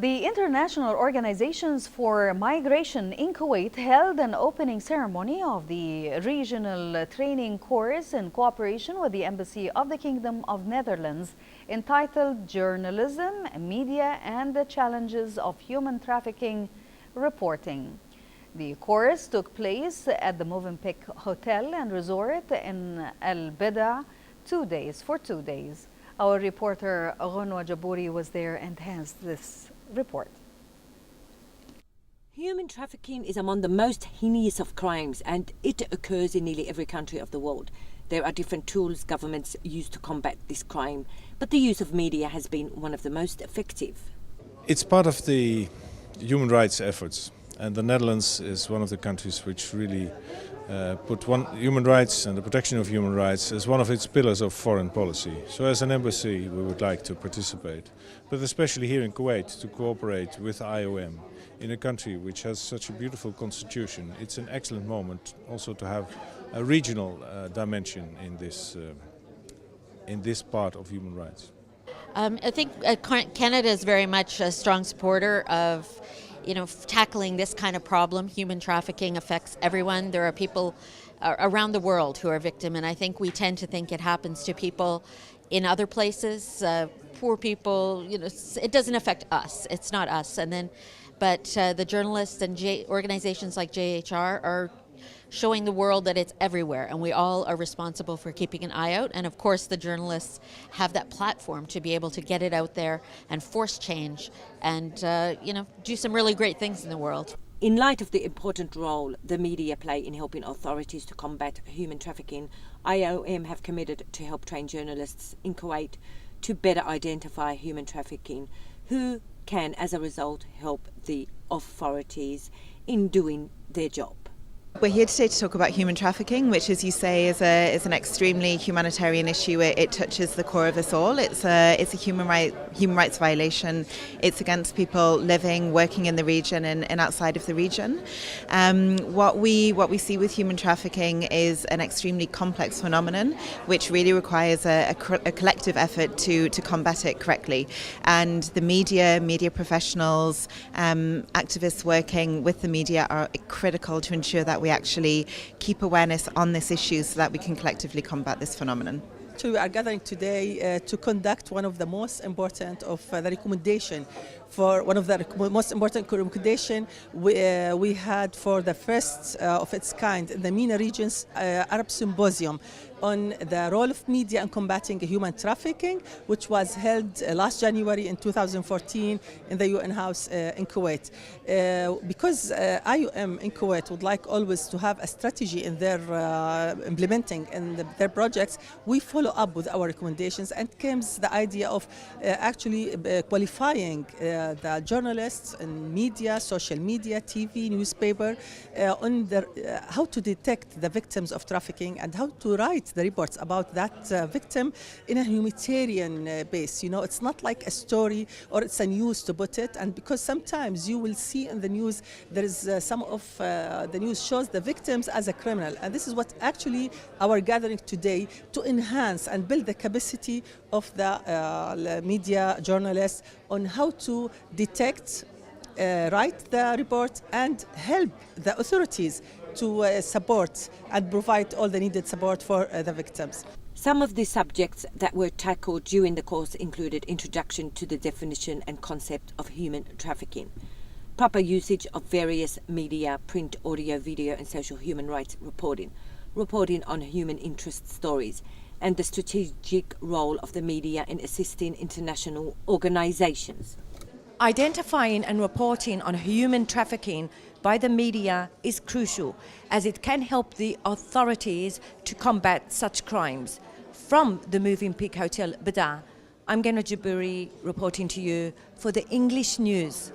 The International Organizations for Migration in Kuwait held an opening ceremony of the regional training course in cooperation with the Embassy of the Kingdom of Netherlands entitled Journalism, Media and the Challenges of Human Trafficking Reporting. The course took place at the Movenpick Hotel and Resort in Al-Bida'a for 2 days. Our reporter Ghonwa Jabouri was there and has this report. Human trafficking is among the most heinous of crimes, and it occurs in nearly every country of the world. There are different tools governments use to combat this crime, but the use of media has been one of the most effective. It's part of the human rights efforts, and the Netherlands is one of the countries which really put human rights and the protection of human rights as one of its pillars of foreign policy. So as an embassy we would like to participate, but especially here in Kuwait to cooperate with IOM in a country which has such a beautiful constitution. It's an excellent moment also to have a regional dimension in this part of human rights. I think Canada is very much a strong supporter of tackling this kind of problem. Human trafficking affects everyone. There are people around the world who are victim, and I think we tend to think it happens to people in other places, poor people. It doesn't affect us. It's not us. But the journalists and organizations like JHR are showing the world that it's everywhere, and we all are responsible for keeping an eye out. And of course the journalists have that platform to be able to get it out there and force change and do some really great things in the world. In light of the important role the media play in helping authorities to combat human trafficking, IOM have committed to help train journalists in Kuwait to better identify human trafficking, who can as a result help the authorities in doing their job. We're here today to talk about human trafficking, which, as you say, is an extremely humanitarian issue. It touches the core of us all. It's a human rights violation. It's against people living, working in the region and outside of the region. What we see with human trafficking is an extremely complex phenomenon, which really requires a collective effort to combat it correctly. And the media professionals, activists working with the media are critical to ensure that we actually keep awareness on this issue so that we can collectively combat this phenomenon. We are gathering today to conduct one of the most important of the recommendation. For one of the most important recommendation we had for the first of its kind in the MENA region's Arab Symposium on the role of media in combating human trafficking, which was held last January in 2014 in the UN House in Kuwait. Because IOM in Kuwait would like always to have a strategy in their implementing in their projects, we follow up with our recommendations, and comes the idea of actually qualifying the journalists and media, social media, TV, newspaper, on how to detect the victims of trafficking and how to write the reports about that victim in a humanitarian base. It's not like a story or it's a news to put it, and because sometimes you will see in the news there is some of the news shows the victims as a criminal, and this is what actually our gathering today to enhance and build the capacity of the media journalists on how to detect, write the report and help the authorities to support and provide all the needed support for the victims. Some of the subjects that were tackled during the course included introduction to the definition and concept of human trafficking, proper usage of various media, print, audio, video and social human rights reporting on human interest stories, and the strategic role of the media in assisting international organizations. Identifying and reporting on human trafficking by the media is crucial, as it can help the authorities to combat such crimes. From the Movenpick Hotel, Al-Bida'a, I'm Ghonwa Jabouri reporting to you for the English News.